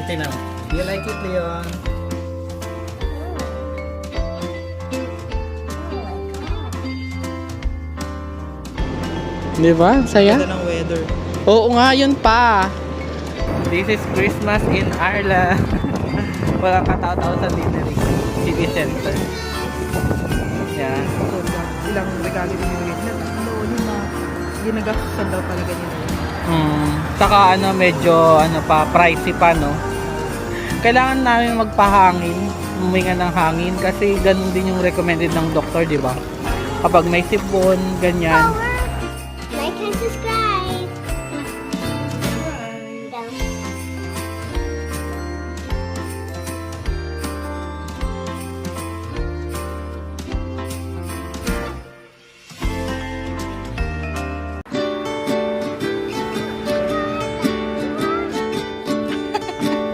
tinan. Do you like it, Leon? Di ba? Saya? Ganda ng weather. Oo nga, yun pa. This is Christmas in Ireland. Walang katao-tao sa Dinnery City Center. Yeah. Ilang regalo din yung nila. Ginagastusan daw talaga nila. Saka medyo pricey pa, no? Kailangan namin magpahangin, huminga ng hangin kasi ganun din yung recommended ng doktor, di ba? Kapag may sipon, ganyan. Like and subscribe. Go.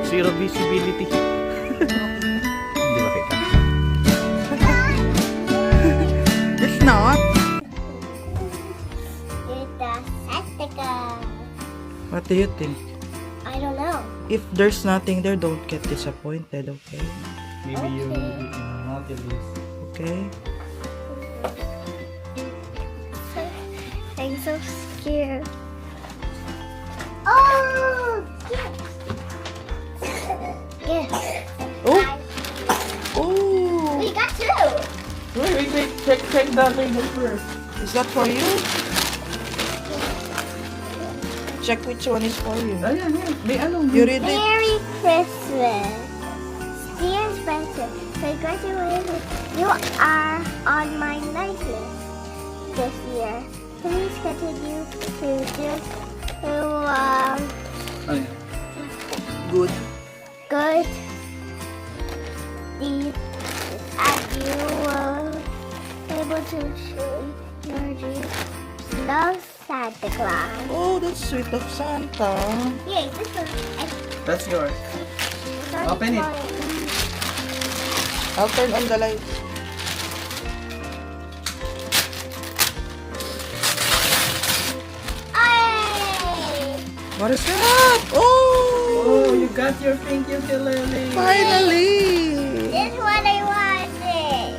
Zero visibility. Hindi ba kita? It's not. It's the Santa Claus. What do you think? I don't know. If there's nothing there, don't get disappointed, okay? Maybe you will be Nautilus. Okay? I'm so scared. Oh, gift. Oh! Oh! We got two. Wait. Check that label first. Is that for you? Check which one is for you. Ayan. May You read it? Merry Christmas. Dear Spencer, congratulations. You are on my night list this year. Please continue to do Ayan. Good. good deeds as you will able to show your dreams. Love, Santa Claus. Oh, that's sweet of Santa. Yay, this one. That's yours. Open it. I'll turn on the light. Hey! What is that? Oh! You got your thank you, Lily. Finally! This is what I wanted.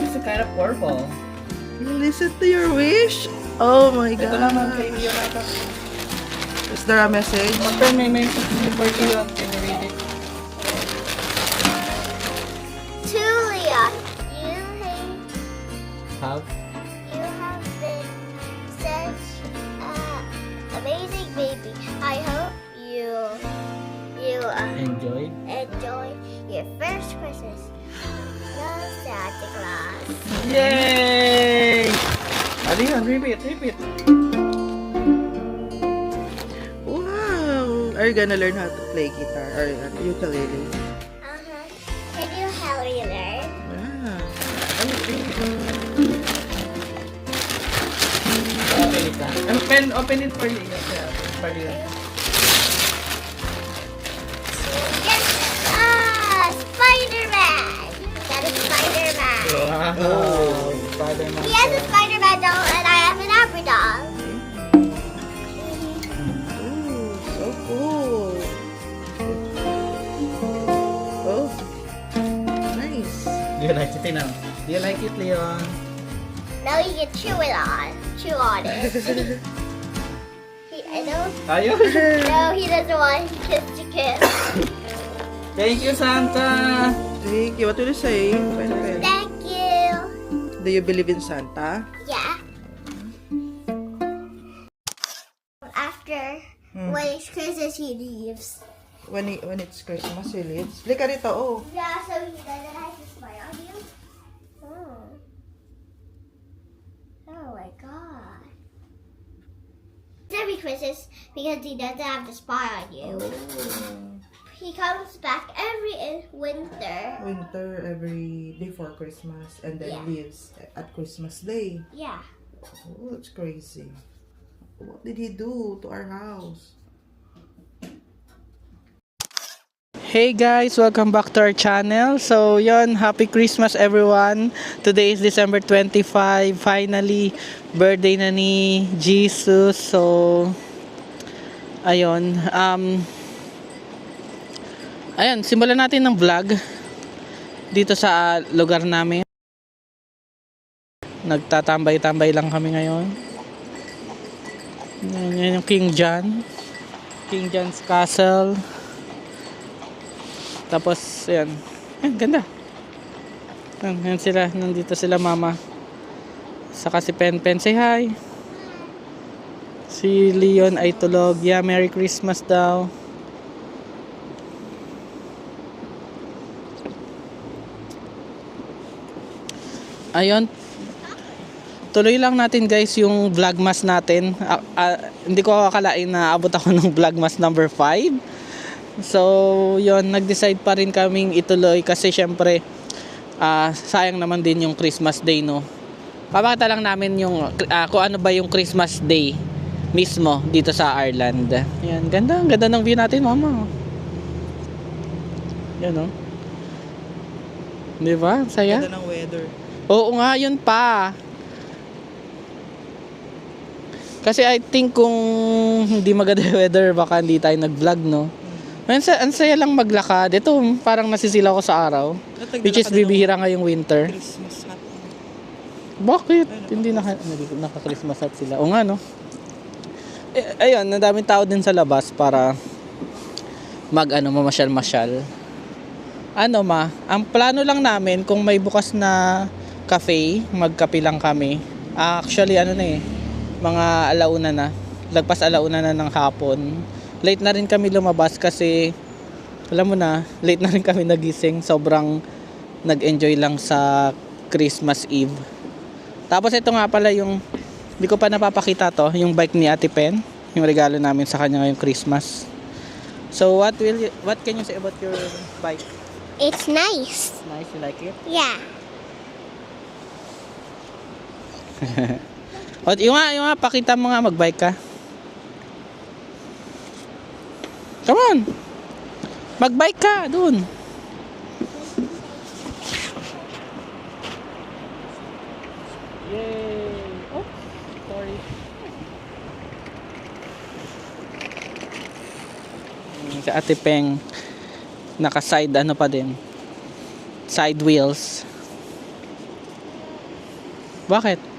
It's a kind of purple. You listen to your wish? Oh my Ito naman god. kay Leonardo. Is there a message? Magpern may for Leon. Can you read it? Tulia, Have? you have been such an amazing baby. I hope you Enjoy. enjoy your first Christmas. Love, Santa Claus. Yay! Leon, repeat. Wow! Are you gonna learn how to play guitar or ukulele? Can you help me learn? Yeah. Open it for Leon. For Leon. Yes! Spider-Man! That is Spider-Man. Wow. Spider-Man. He has a Spider-Man doll and I have an Abra doll. Ooh, so cool. Oh, nice. Do you like it, Tinam? Do you like it, Leon? Now you can chew it on. Chew on it. I know. Ayaw. No, he doesn't want kiss to kiss. Thank you, Santa. Thank you. What will you say? Thank you. Do you believe in Santa? Yeah. After when it's Christmas, he leaves. When it's Christmas, he lives. Lika rito, oh. Yeah, so he doesn't have to smile on you. Oh. Oh my god. Every Christmas because he doesn't have to spy on you. He comes back every winter. Winter every before Christmas and then Yeah. leaves at Christmas Day. Yeah. Oh, that's crazy. What did he do to our house? Hey guys, welcome back to our channel. So yon, happy Christmas everyone. Today is December 25. Finally, birthday na ni Jesus. So ayun, Ayan, simulan natin ng vlog dito sa lugar namin. Nagtatambay-tambay lang kami ngayon. Yan yung King John. King John's Castle. Tapos, ayan. Ayan, ganda. Ayan sila. Nandito sila mama. Saka si Pen. Say hi. Si Leon ay tulog. Yeah, Merry Christmas daw. Ayun. Tuloy lang natin guys yung vlogmas natin. Hindi ko akalain na abot ako ng vlogmas number 5. So, yun, nag-decide pa rin kaming ituloy kasi syempre sayang naman din yung Christmas Day, no. Papakita lang namin yung kung ano ba yung Christmas Day mismo dito sa Ireland. Yan, ganda ng view natin, mama. Yan, no. Di ba? Saya? Ganda ng weather. Oo nga, yun pa. Kasi I think kung hindi maganda yung weather, baka hindi tayo nag-vlog, no? Ang saya lang maglakad. Ito, parang nasisila ko sa araw. Which is bibihira ngayong winter. Christmas hat. Bakit? Hindi naka-Christmas hat sila. O nga, no? Ayun, nadaming tao din sa labas para mamasyal-masyal. Ang plano lang namin kung may bukas na cafe, magkape lang kami. Actually, mga alauna na. Lagpas alauna na ng hapon. Late na rin kami lumabas kasi, alam mo na, late na rin kami nagising. Sobrang nag-enjoy lang sa Christmas Eve. Tapos ito nga pala yung, hindi ko pa napapakita to, yung bike ni Ate Pen. Yung regalo namin sa kanya ngayong Christmas. So, what can you say about your bike? It's nice. Nice, you like it? Yeah. O, yung nga, pakita mo nga, magbike ka. Come on! Magbike ka, dun. Yay! Oh, sorry. Si Ate Peng, naka-side pa din. Side wheels. Bakit?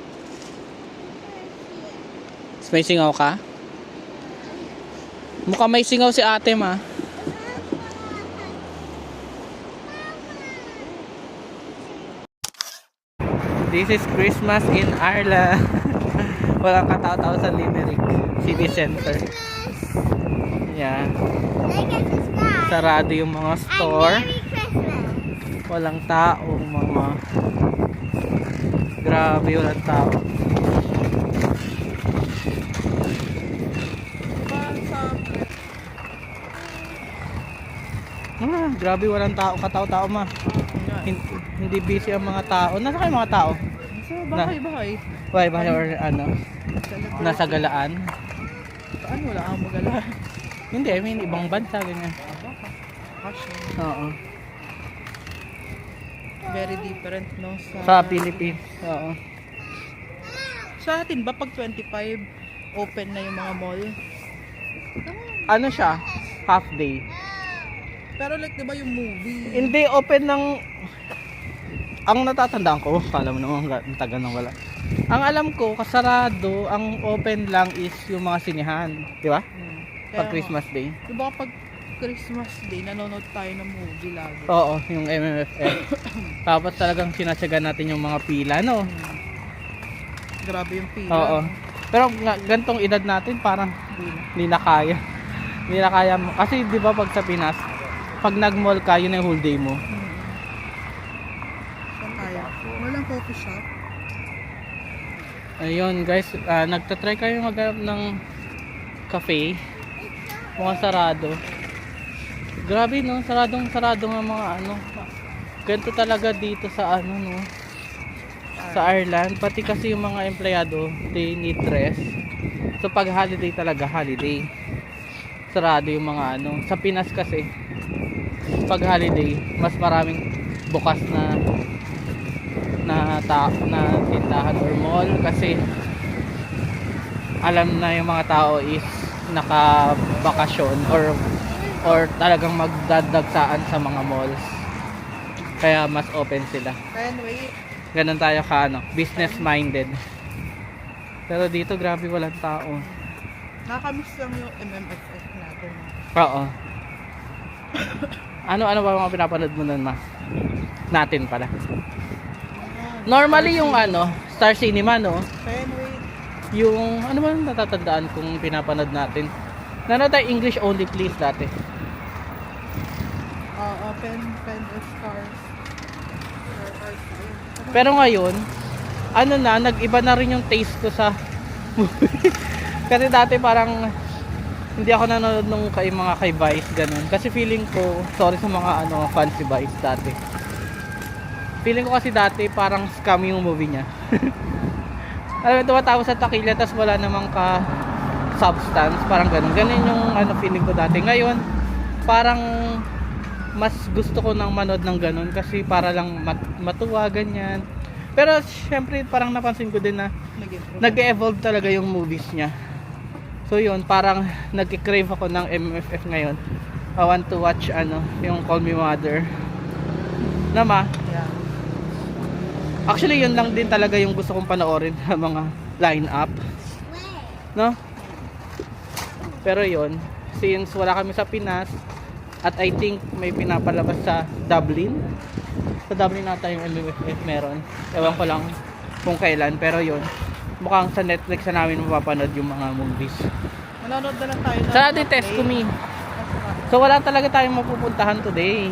May singaw ka? Mukhang may singaw si ate, ma. This is Christmas in Ireland. Walang katao-tao sa Limerick City Center. Yeah. Like and subscribe. Sarado yung mga store. And Merry Christmas. Walang tao, mama. Grabe, walang tao. Grabe, walang tao, katao-tao, ma. Hindi busy ang mga tao. Nasa kayo mga tao? Bahay or nasa galaan. Saan wala akong magalaan? Hindi, I mean ibang bansa ganyan. Oo. Very different, no? Sa Philippines. Oo. Sa atin ba pag 25 open na yung mga mall? Ano siya? Half day. Pero like, di ba yung movie? Hindi open ng ang natatandaan ko, kala mo naman ang tagal nang wala. Ang alam ko, kasarado, ang open lang is yung mga sinihan, di ba? Pag Christmas Day. Di ba pag Christmas Day, nanonood tayo ng movie lagi? Oo, yung MMFF. Tapos talagang sinasyagan natin yung mga pila, no? Grabe yung pila. Oo. Pero gantong edad natin, parang hindi na kaya. Hindi na kaya mo. Kasi di ba pag sa Pinas, pag nag-mall ka, yun yung whole day mo. Saan kaya? Walang coffee shop. Ayun guys, nagtatry kayo maghanap ng cafe. Mukhang sarado. Grabe, no? Sarado nga mga ganito talaga dito sa no? Sa Ireland. Pati kasi yung mga empleyado, they need rest. So pag holiday talaga, holiday. Sarado yung mga Sa Pinas kasi, pag holiday, mas maraming bukas na tindahan or mall kasi alam na yung mga tao is nakabakasyon or or talagang magdadagsaan sa mga malls. Kaya mas open sila. Fenway. Ganun tayo ka business minded. Pero dito grabe walang tao. Nakakamiss lang yung MMFF natin. Oo. Ano ba mga pinapanood mo nun, ma? Natin pala. Normally yung Star Cinema, no? Fenway. Yung ano ba yung natatandaan kung pinapanood natin? Nanood tayo English only please dati. Pen Stars. Pero ngayon, nag-iba na rin yung taste ko sa movie. Kasi dati parang hindi ako nanonood nung mga kay Vice ganun. Kasi feeling ko, sorry sa mga fans si Vice dati. Feeling ko kasi dati parang scam yung movie niya. Alam mo, tumatapos sa takilya tas wala namang substance, parang ganun. Ganun yung feeling ko dati. Ngayon, parang mas gusto ko nang manood ng ganun kasi para lang matuwa ganyan. Pero syempre parang napansin ko din na nag-evolve talaga yung movies niya. So yun, parang nag-crave ako ng MMFF ngayon. I want to watch yung Call Me Mother. Nama. Yeah. Actually yun lang din talaga yung gusto kong panoorin sa mga line-up. No? Pero yun, since wala kami sa Pinas, at I think may pinapalabas sa Dublin. Sa Dublin nata yung MMFF meron. Ewan ko lang kung kailan. Pero yun, mukhang sa Netflix na namin mapapanood yung mga movies. Manonood na lang tayo. Sa atin test ko me. So wala talaga tayong mapupuntahan today.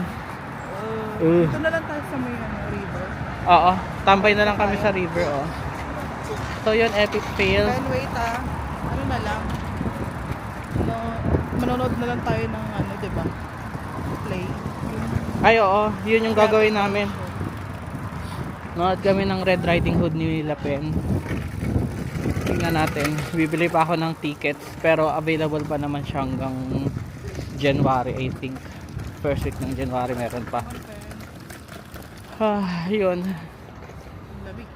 Ito na lang tayo sa may river. Oo, tambay na lang kami sa river. Oh. So yun, epic fail. Then wait ano na lang. Manonood na lang tayo ng diba? Play. Ay oo, yun yung gagawin namin. Nood kami ng Red Riding Hood ni Lapen. Tingnan natin. Bibili pa ako ng tickets pero available pa naman siya hanggang January, I think. First week ng January meron pa. Yun. Lamig.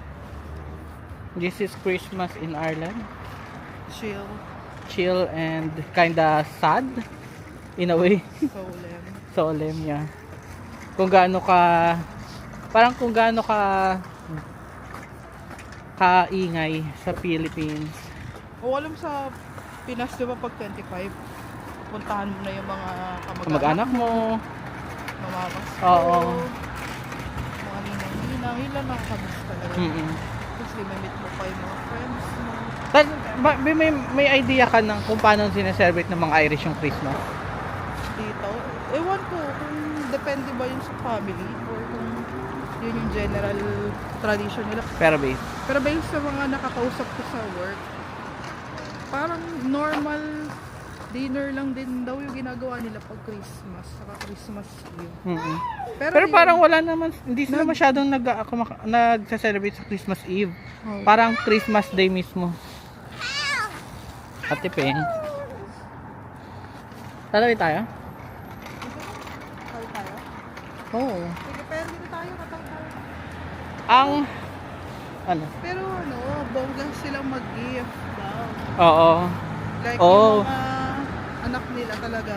This is Christmas in Ireland. Chill. Chill and kinda sad in a way. Solemn. Solemn, yeah. Kung gaano ka kaingay sa Philippines. Alam sa Pinas, di ba pag 25, puntahan mo na yung mga Kamag-anak mo. mamamas ko, Oo. mga ninang-ninang, yun lang nakakamiss talaga. Tapos limamit mo pa yung mga friends mo. May idea ka ng kung paano sineselebrate ng mga Irish yung Christmas? Dito, ewan ko kung depende ba yun sa family or kung yun yung general tradition nila. Pero based sa mga nakakausap ko sa work, parang normal dinner lang din daw yung ginagawa nila pag Christmas, saka Christmas Eve. Pero parang wala naman, hindi sila masyadong nagsa-celebrate sa Christmas Eve. Parang Christmas Day mismo. Ate Peng. Talawin tayo? Kali tayo? Oo. Sige, pero dito tayo, kataw tayo. Pero bongga silang mag-gift daw. Oo. Like Oh. yung mga anak nila talaga,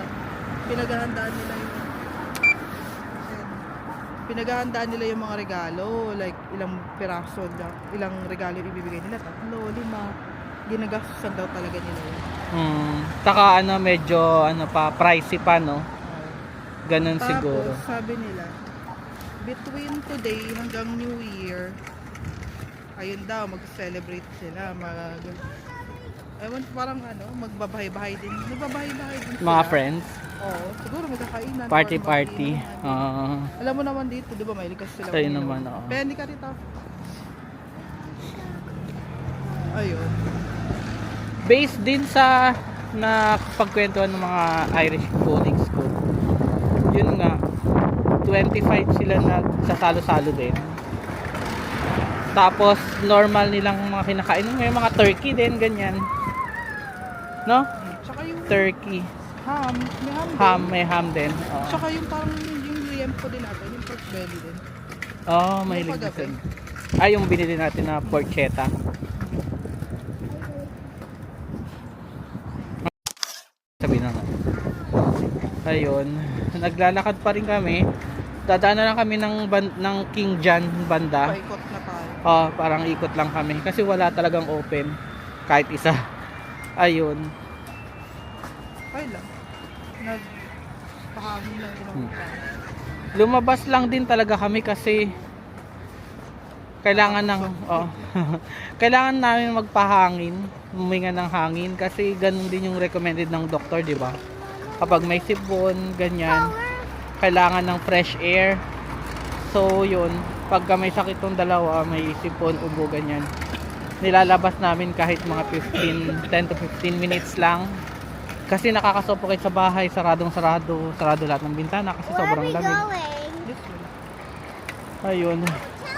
pinaghahandaan nila yung mga regalo, like ilang piraso lang, ilang regalo yung ibibigay nila, 3, 5, ginagastusan daw talaga nila yun. Taka medyo pricey pa no. Ganun Tapos, siguro. sabi nila, between today hanggang New Year, ayun daw, mag-celebrate sila, ewan, parang magbabahay-bahay din. Magbabahay-bahay din sila. Mga friends, Oo, siguro magkakainan. party. or mag-iinuman. Alam mo naman dito, di ba, may likas sila. Tayo naman, oo. Penny ka rito. Ayun. Based din sa napagkwentuhan ng mga Irish colleagues ko. Yun nga, 25 sila nagsasalo-salo din. Tapos normal nilang mga kinakain, may mga turkey din, ganyan. No? Tsaka yung Turkey. ham. May ham din. May ham din. Oo. Tsaka yung parang yung liempo din natin, yung pork belly din. Oh, may Yung ligtasan. paggabi. Ay, yung binili natin na porchetta. Sabi na nga. Ayun, naglalakad pa rin kami. Dadaan na lang kami ng King John banda. Paikot na tayo. Oh, parang ikot lang kami kasi wala talagang open kahit isa. Ayun. Okay lang. Nagpahangin lang Lumabas lang din talaga kami kasi kailangan ng kailangan namin magpahangin, huminga ng hangin kasi ganun din yung recommended ng doktor, di ba? Kapag may sipon, ganyan, kailangan ng fresh air. So yun, pagka may sakit tong dalawa, may sipon, ubo, ganyan, nilalabas namin kahit mga 10 to 15 minutes lang. Kasi nakakasuffocate sa bahay, sarado lahat ng bintana kasi Where are sobrang we lamig. going? this way. Ayun.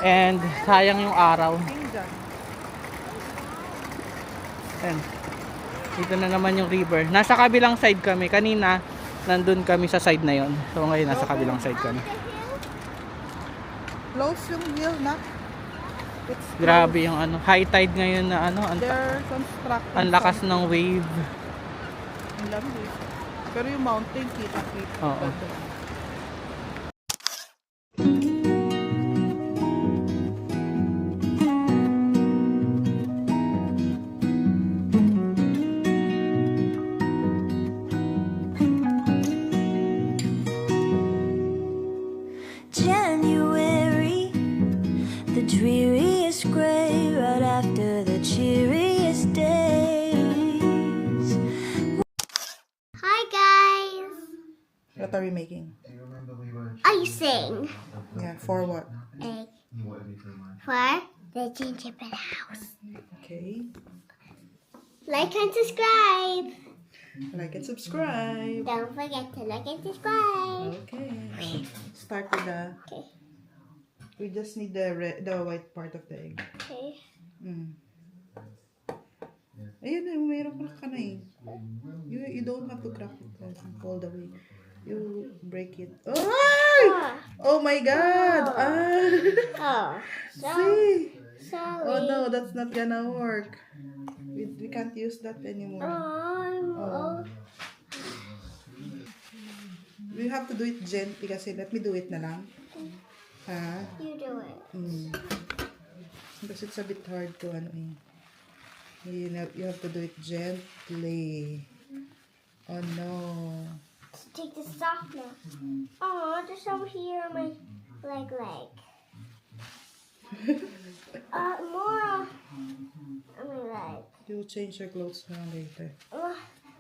And sayang yung araw. King John. Ayan. Dito na naman yung river. Nasa kabilang side kami. Kanina, nandun kami sa side na yon. So ngayon, nasa kabilang side kami. Close yung hill na. It's Grabe yung ano, high tide ngayon na ano, They're constructing. ang lakas ng wave. Ang lamig. Pero yung mountain, kita-kita. Oo. January, the dreariest gray right after the cheeriest days. Hi guys. What are we making? Icing. Yeah, for what? Egg. For the gingerbread house. Okay. Like and subscribe. Like and subscribe. Don't forget to like and subscribe. Okay. Start with the... Okay. We just need the white part of the egg. Okay. Mm. Ayun na, mayroon ka na eh. You don't have to crack it all the way. You break it. Oh! Oh my God! Oh. See? Sorry. Oh no, that's not gonna work. We can't use that anymore. Oh. We have to do it gently kasi let me do it na lang. Ha? You do it. Because it's a bit hard to ano eh. You have to do it gently. Oh no. Let's take the softener. Oh, just over here on my leg. More on my leg. You'll change your clothes na later.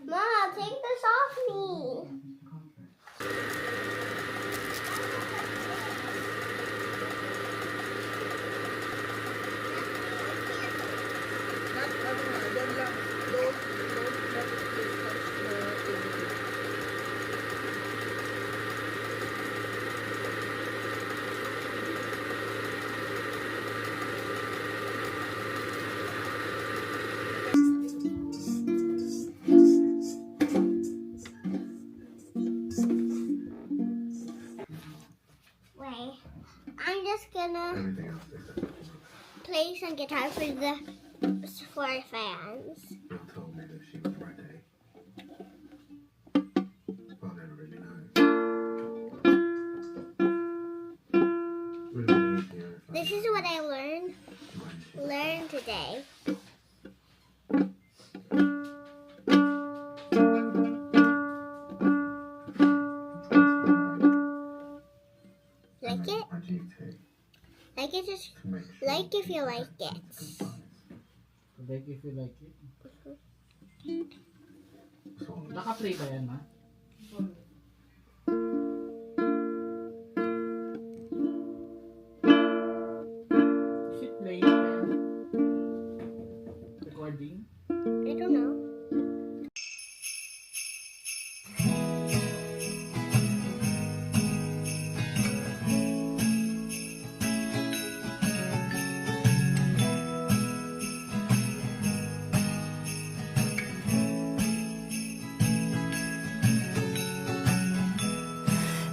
Mom, take this off me. Wait, I'm just gonna play some guitar for fans. Bill told me that she was right there. I'll never really know. Really easier if I This is what I learned today. Like it? my GT Like it just to make sure. like if you like it. Like if you like it. So, Naka-play ba yan, ha? Is it playing? Recording? I don't know.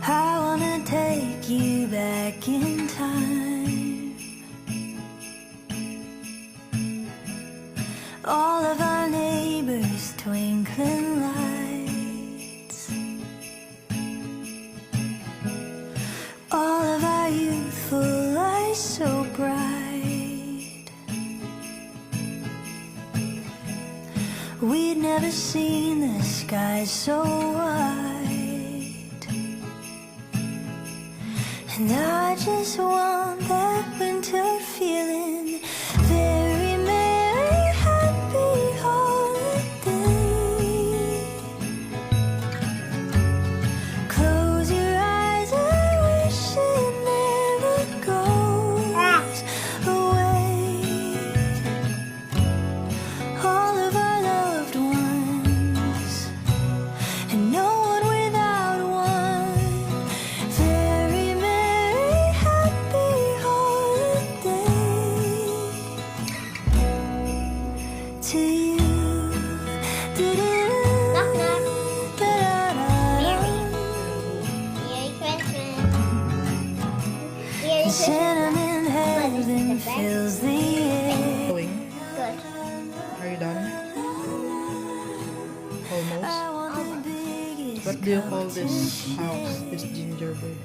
I wanna take you back in time. All of our neighbors' twinkling lights. we'd never seen the sky so white. And I just want that winter feeling. Very merry, happy holiday. Close your eyes, I wish it never goes away. All of our loved ones, and no one without one. Very merry, happy holiday to you. Knock, knock. Da-da-da-da. Merry Christmas. Merry Christmas. Cinnamon heaven fills the air. Going. Good. Are you done? Almost. I want the biggest What do you call this house? This gingerbread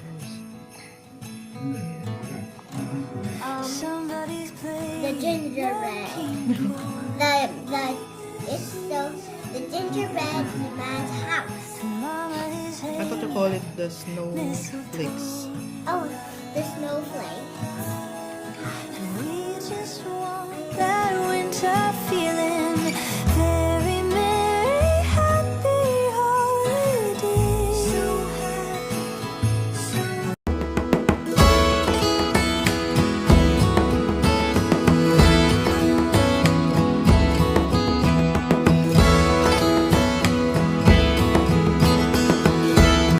house? somebody's The playing. gingerbread. The gingerbread man's house. Mama is I thought you call it the snowflakes. Oh, the snowflake. and we just want that winter